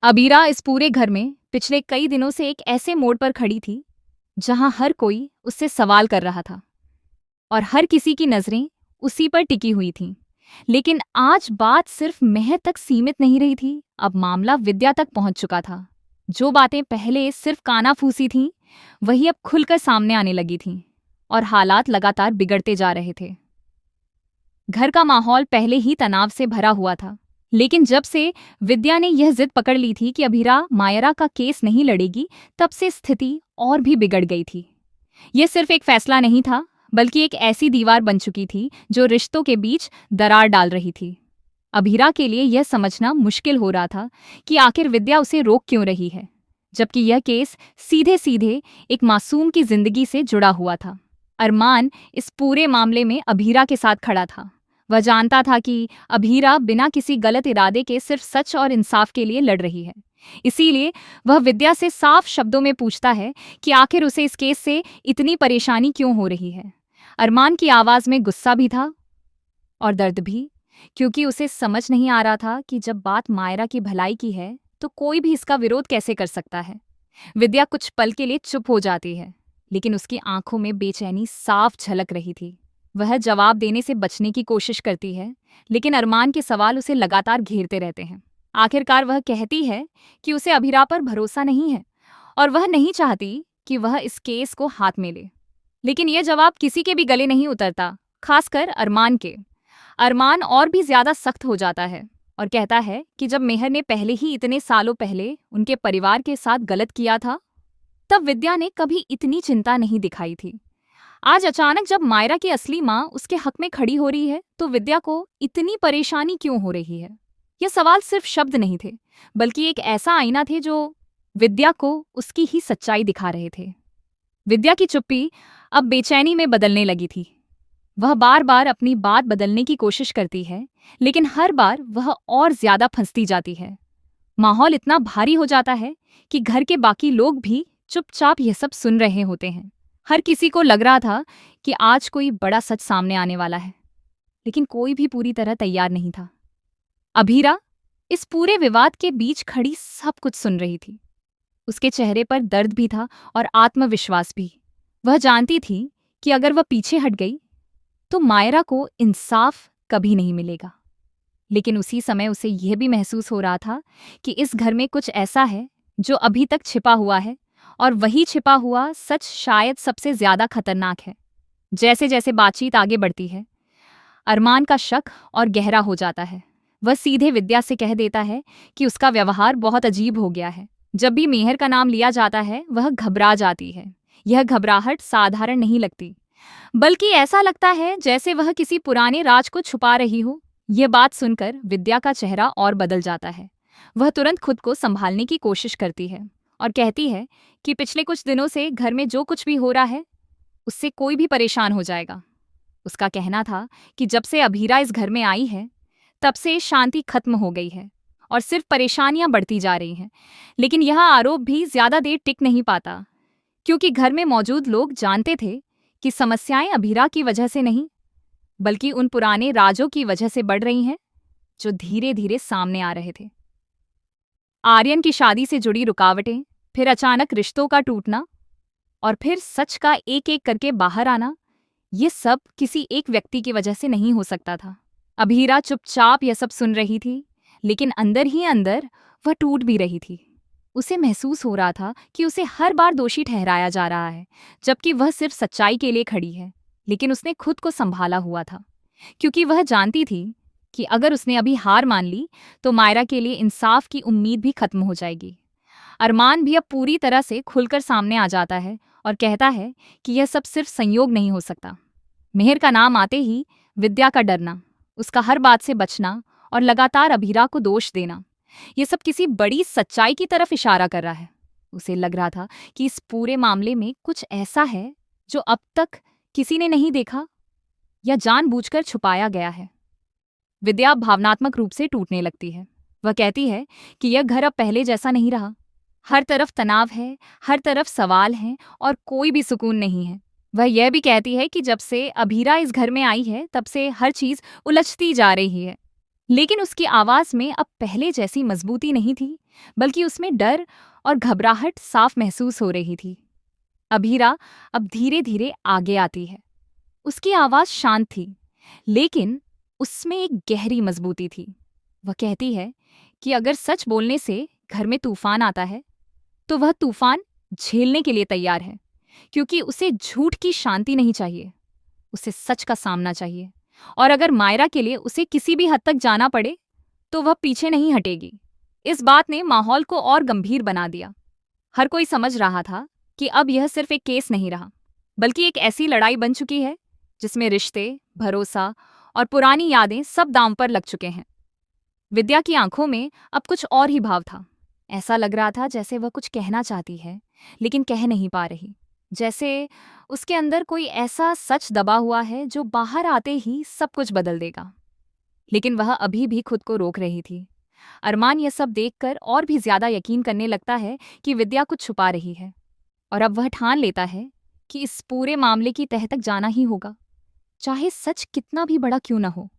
अबीरा इस पूरे घर में पिछले कई दिनों से एक ऐसे मोड़ पर खड़ी थी जहां हर कोई उससे सवाल कर रहा था और हर किसी की नजरें उसी पर टिकी हुई थीं। लेकिन आज बात सिर्फ महर तक सीमित नहीं रही थी, अब मामला विद्या तक पहुंच चुका था। जो बातें पहले सिर्फ कानाफूसी थीं, वही अब खुलकर सामने आने लगी थीं और हालात लगातार बिगड़ते जा रहे थे। घर का माहौल पहले ही तनाव से भरा हुआ था, लेकिन जब से विद्या ने यह जिद पकड़ ली थी कि अभीरा मायरा का केस नहीं लड़ेगी, तब से स्थिति और भी बिगड़ गई थी। यह सिर्फ एक फैसला नहीं था, बल्कि एक ऐसी दीवार बन चुकी थी जो रिश्तों के बीच दरार डाल रही थी। अभीरा के लिए यह समझना मुश्किल हो रहा था कि आखिर विद्या उसे रोक क्यों रही है, जबकि यह केस सीधे सीधे एक मासूम की जिंदगी से जुड़ा हुआ था। अरमान इस पूरे मामले में अभीरा के साथ खड़ा था। वह जानता था कि अभीरा बिना किसी गलत इरादे के सिर्फ सच और इंसाफ के लिए लड़ रही है। इसीलिए वह विद्या से साफ शब्दों में पूछता है कि आखिर उसे इस केस से इतनी परेशानी क्यों हो रही है। अरमान की आवाज में गुस्सा भी था और दर्द भी, क्योंकि उसे समझ नहीं आ रहा था कि जब बात मायरा की भलाई की है तो कोई भी इसका विरोध कैसे कर सकता है। विद्या कुछ पल के लिए चुप हो जाती है, लेकिन उसकी आंखों में बेचैनी साफ झलक रही थी। वह जवाब देने से बचने की कोशिश करती है, लेकिन अरमान के सवाल उसे लगातार घेरते रहते हैं। आखिरकार वह कहती है कि उसे अभीरा पर भरोसा नहीं है और वह नहीं चाहती कि वह इस केस को हाथ में ले। लेकिन यह जवाब किसी के भी गले नहीं उतरता, खासकर अरमान के। अरमान और भी ज्यादा सख्त हो जाता है और कहता है कि जब मेहर ने पहले ही इतने सालों पहले उनके परिवार के साथ गलत किया था, तब विद्या ने कभी इतनी चिंता नहीं दिखाई थी। आज अचानक जब मायरा की असली माँ उसके हक में खड़ी हो रही है, तो विद्या को इतनी परेशानी क्यों हो रही है। यह सवाल सिर्फ शब्द नहीं थे, बल्कि एक ऐसा आईना थे जो विद्या को उसकी ही सच्चाई दिखा रहे थे। विद्या की चुप्पी अब बेचैनी में बदलने लगी थी। वह बार बार अपनी बात बदलने की कोशिश करती है, लेकिन हर बार वह और ज्यादा फंसती जाती है। माहौल इतना भारी हो जाता है कि घर के बाकी लोग भी चुपचाप यह सब सुन रहे होते हैं। हर किसी को लग रहा था कि आज कोई बड़ा सच सामने आने वाला है, लेकिन कोई भी पूरी तरह तैयार नहीं था। अभीरा इस पूरे विवाद के बीच खड़ी सब कुछ सुन रही थी। उसके चेहरे पर दर्द भी था और आत्मविश्वास भी। वह जानती थी कि अगर वह पीछे हट गई तो मायरा को इंसाफ कभी नहीं मिलेगा। लेकिन उसी समय उसे यह भी महसूस हो रहा था कि इस घर में कुछ ऐसा है जो अभी तक छिपा हुआ है, और वही छिपा हुआ सच शायद सबसे ज्यादा खतरनाक है। जैसे जैसे बातचीत आगे बढ़ती है, अरमान का शक और गहरा हो जाता है। वह सीधे विद्या से कह देता है कि उसका व्यवहार बहुत अजीब हो गया है। जब भी मेहर का नाम लिया जाता है, वह घबरा जाती है। यह घबराहट साधारण नहीं लगती, बल्कि ऐसा लगता है जैसे वह किसी पुराने राज को छुपा रही हो। यह बात सुनकर विद्या का चेहरा और बदल जाता है। वह तुरंत खुद को संभालने की कोशिश करती है और कहती है कि पिछले कुछ दिनों से घर में जो कुछ भी हो रहा है, उससे कोई भी परेशान हो जाएगा। उसका कहना था कि जब से अभीरा इस घर में आई है, तब से शांति खत्म हो गई है और सिर्फ परेशानियां बढ़ती जा रही हैं। लेकिन यह आरोप भी ज्यादा देर टिक नहीं पाता, क्योंकि घर में मौजूद लोग जानते थे कि समस्याएं अभीरा की वजह से नहीं, बल्कि उन पुराने राजों की वजह से बढ़ रही हैं जो धीरे धीरे सामने आ रहे थे। आर्यन की शादी से जुड़ी रुकावटें, फिर अचानक रिश्तों का टूटना और फिर सच का एक एक करके बाहर आना, ये सब किसी एक व्यक्ति की वजह से नहीं हो सकता था। अभीरा चुपचाप यह सब सुन रही थी, लेकिन अंदर ही अंदर वह टूट भी रही थी। उसे महसूस हो रहा था कि उसे हर बार दोषी ठहराया जा रहा है, जबकि वह सिर्फ सच्चाई के लिए खड़ी है। लेकिन उसने खुद को संभाला हुआ था, क्योंकि वह जानती थी कि अगर उसने अभी हार मान ली तो मायरा के लिए इंसाफ की उम्मीद भी खत्म हो जाएगी। अरमान भी अब पूरी तरह से खुलकर सामने आ जाता है और कहता है कि यह सब सिर्फ संयोग नहीं हो सकता। मेहर का नाम आते ही विद्या का डरना, उसका हर बात से बचना और लगातार अभीरा को दोष देना, ये सब किसी बड़ी सच्चाई की तरफ इशारा कर रहा है। उसे लग रहा था कि इस पूरे मामले में कुछ ऐसा है जो अब तक किसी ने नहीं देखा या जानबूझकर छुपाया गया है। विद्या भावनात्मक रूप से टूटने लगती है। वह कहती है कि यह घर अब पहले जैसा नहीं रहा। हर तरफ तनाव है, हर तरफ सवाल हैं और कोई भी सुकून नहीं है। वह यह भी कहती है कि जब से अभीरा इस घर में आई है, तब से हर चीज उलझती जा रही है। लेकिन उसकी आवाज में अब पहले जैसी मजबूती नहीं थी, बल्कि उसमें डर और घबराहट साफ महसूस हो रही थी। अभीरा अब धीरे धीरे आगे आती है। उसकी आवाज शांत थी, लेकिन उसमें एक गहरी मजबूती थी। वह कहती है कि अगर सच बोलने से घर में तूफान आता है, तो वह तूफान झेलने के लिए तैयार है, क्योंकि उसे झूठ की शांति नहीं चाहिए, उसे सच का सामना चाहिए। और अगर मायरा के लिए उसे किसी भी हद तक जाना पड़े, तो वह पीछे नहीं हटेगी। इस बात ने माहौल को और गंभीर बना दिया। हर कोई समझ रहा था कि अब यह सिर्फ एक केस नहीं रहा, बल्कि एक ऐसी लड़ाई बन चुकी है जिसमें रिश्ते, भरोसा और पुरानी यादें सब दांव पर लग चुके हैं। विद्या की आंखों में अब कुछ और ही भाव था। ऐसा लग रहा था जैसे वह कुछ कहना चाहती है, लेकिन कह नहीं पा रही। जैसे उसके अंदर कोई ऐसा सच दबा हुआ है जो बाहर आते ही सब कुछ बदल देगा। लेकिन वह अभी भी खुद को रोक रही थी। अरमान यह सब देखकर और भी ज्यादा यकीन करने लगता है कि विद्या कुछ छुपा रही है। और अब वह ठान लेता है कि इस पूरे मामले की तह तक जाना ही होगा, चाहे सच कितना भी बड़ा क्यों न हो।